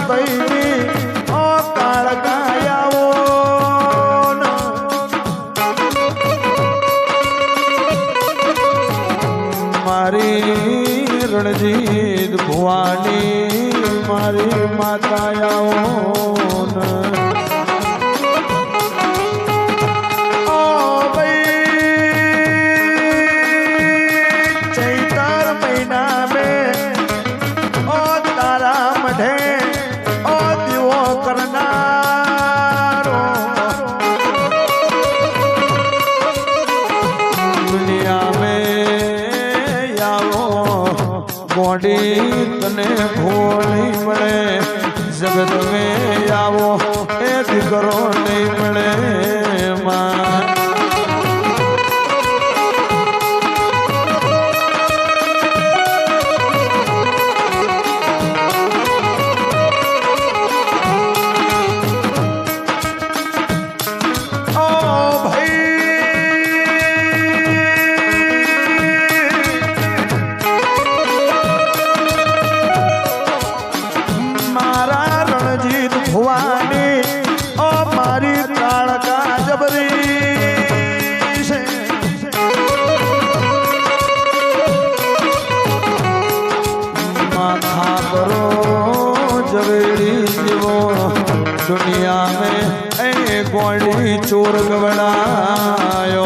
તઈની ઓ કાળકાયાઓ મારી રણજીત ભુવાની મારી માતાયાઓ तने भूल नहीं मिले जगत में आवो ए दिकरो नहीं मिले मां दुनिया में ए गोड़ी चोर गवड़ायो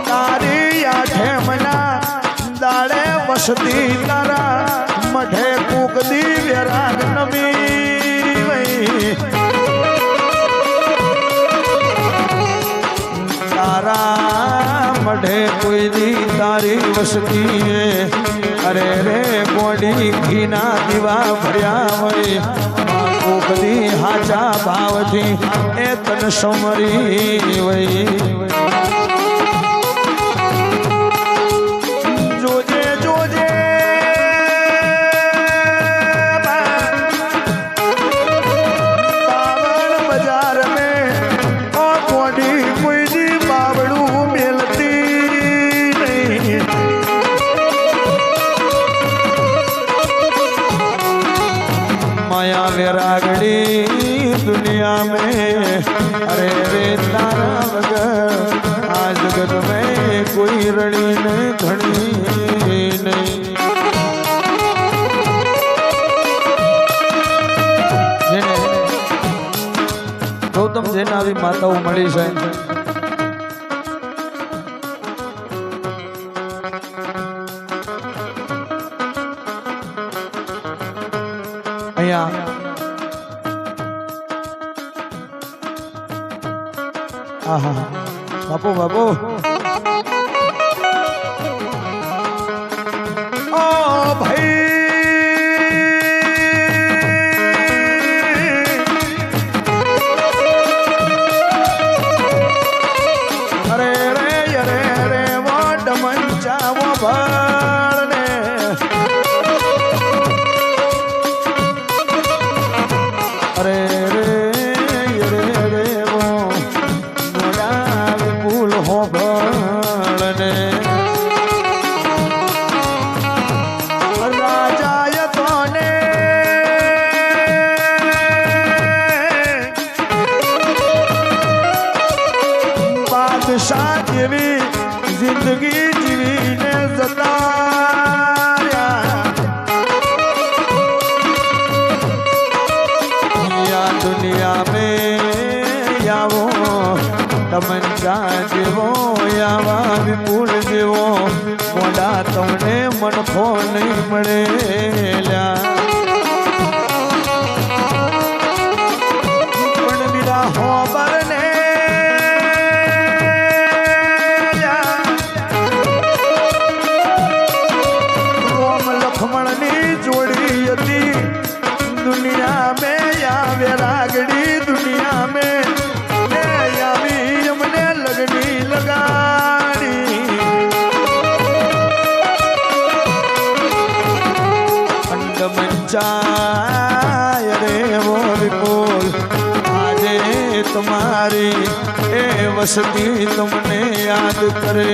तारी आठे मना दाड़े वसती तारा मठे कूकदी व्यराग नमी तारा मठे कोई दी तारी वसती है अरे रे गोड़ी घीना दीवा भरिया वही कूकदी हाचा भाव थी ए तन समरी वही वेरागड़ी दुनिया में अरे रे तारा वगर आज जगत में कोई रड़ी ने धनी नहीं गौतम जेना भी माताओं मળી છે અહીંયા आहा बापू बापू ओ भाई अरे रे अरे रे वो डमंचा वो भरने अरे जिंदगी जीवी ने जताया या दुनिया में यावो तमंचा जेवो यावा विपुल जेवो मोड़ा तमने मनखो नहीं मळेल्या पण बिरा हो बरने दुनिया में या वेरागड़ी दुनिया में यावी हमने लगनी लगाड़ी रचाय रे वो विपुल आजे तुम्हारी ए वसती तुमने याद करे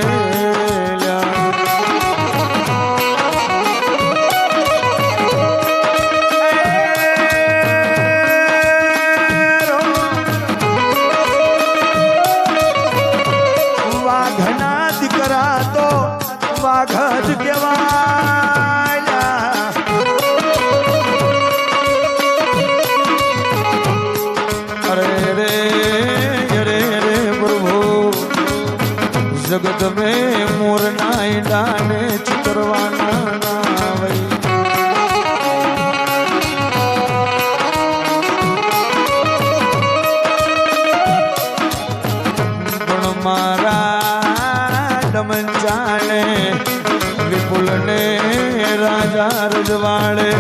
वाघज केवाया अरे रे अरे रे प्रभु जगत में मोर नाई डाने चितरवाना नावई गुण मारा दमन जाने विपुल ने राजा रजवाड़े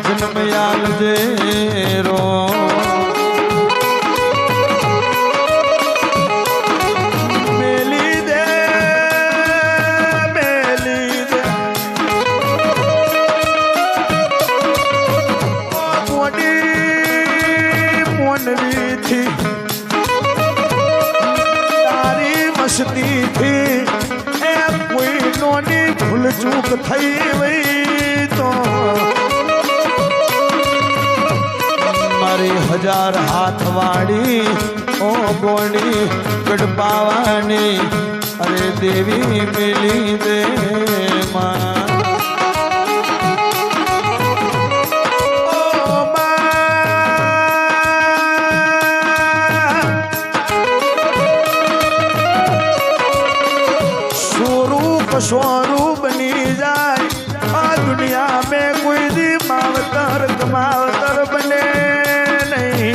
जन्मयाल जे रो मेली दे मोटी मोनवी थी तारी मस्ती थी नोनी भूल चूक थई वही तो मारी हजार हाथ वाड़ी ओ गोड़ी गड़पावानी अरे देवी मिली दे माँ स्वरूप बनी जाए और दुनिया में कोई दी मावतर कमावतर बने नहीं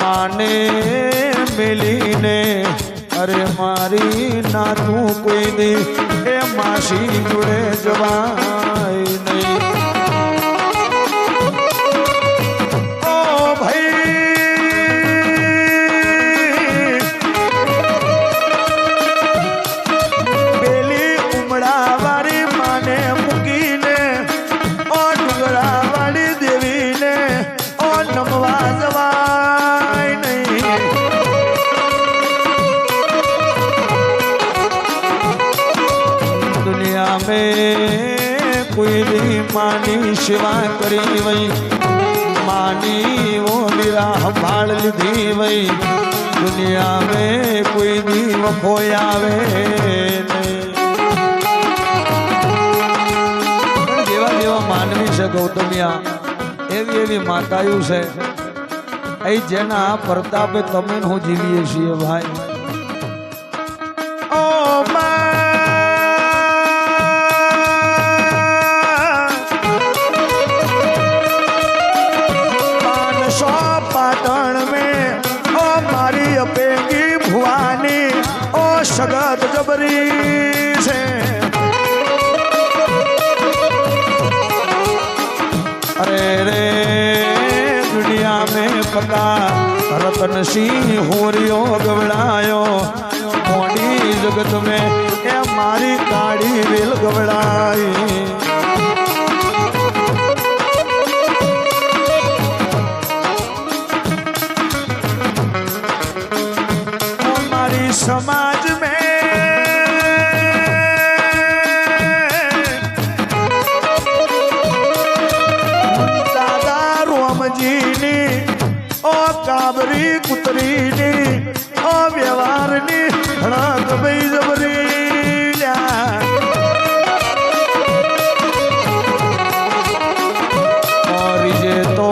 माने मिली ने अरे मारी ना तू कोई दी ए मासी जुड़े जवाई नहीं कोई भी मानी शिवा करी वही मानी वो विराह भाड़ लीधी वही दुनिया में कोई भी वफो आवे जेवा जेवा मानवी से गौतमिया एवी एवी मातायु से जेना प्रतापे तमे हूँ जीवीए छीए भाई सगत जबरी से अरे रे दुनिया में पता रतन सिंह होरियो गवड़ायो मोड़ी जगत में ए मारी काड़ी रेल गवड़ाई समाज में दादा रोम जी ने ओ काबरी कुतरी ने ओ व्यवहार ने हड़क बई जबरी और ये तो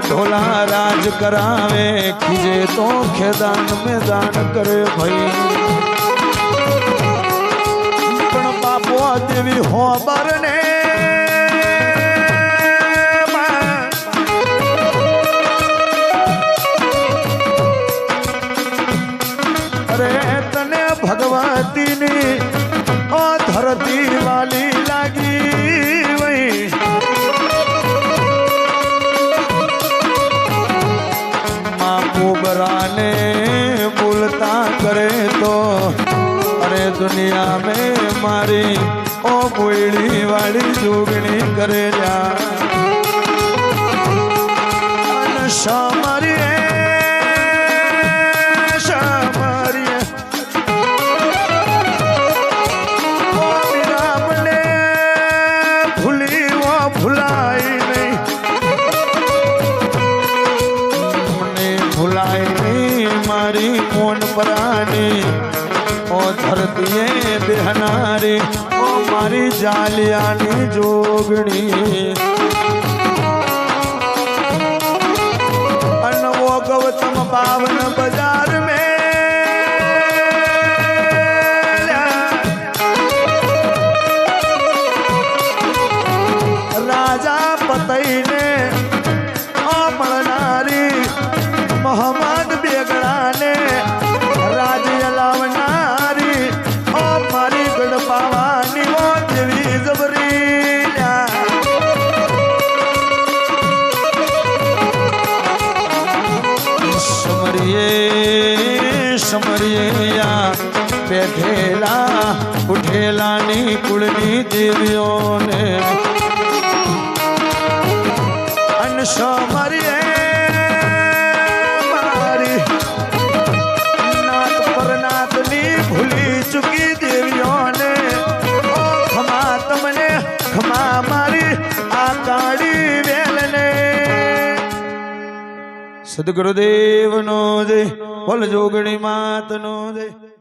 ढोला राज करावे खिजे तो खेदान में दान करे भाई पण बापो देवी हो बरने अरे तने भगवती ने ओ धरती वाली लागी वही माँ पोबरा ने बोलता करे तो अरे दुनिया में मारी ओ बोली वाली जोगणी करेला शामरिये शामरिये ओ मेरा मने भूली वो भुलाई नहीं मने भुलाई नहीं मारी मोन परानी ओ धरतीए बेहनारी ओ मारी जालियानी जोगणी गौतम पावन बाजार में राजा पतई ने अमरनारी मोहम्मद बेगड़ा ने राज अलावनारी ओ मारी गढ़ पावानी वो देवी जबरी समरिया बैठेला उठेला नी कुलनी देवियों ने अन समरिये मारी नाथ पर नाथ नी भूली चुकी देवियों ने ओ खमा तुमने खमा मारी आकाड़ी वेल ने सदगुरुदेव नो जय बोल जोगणी मात नो जय।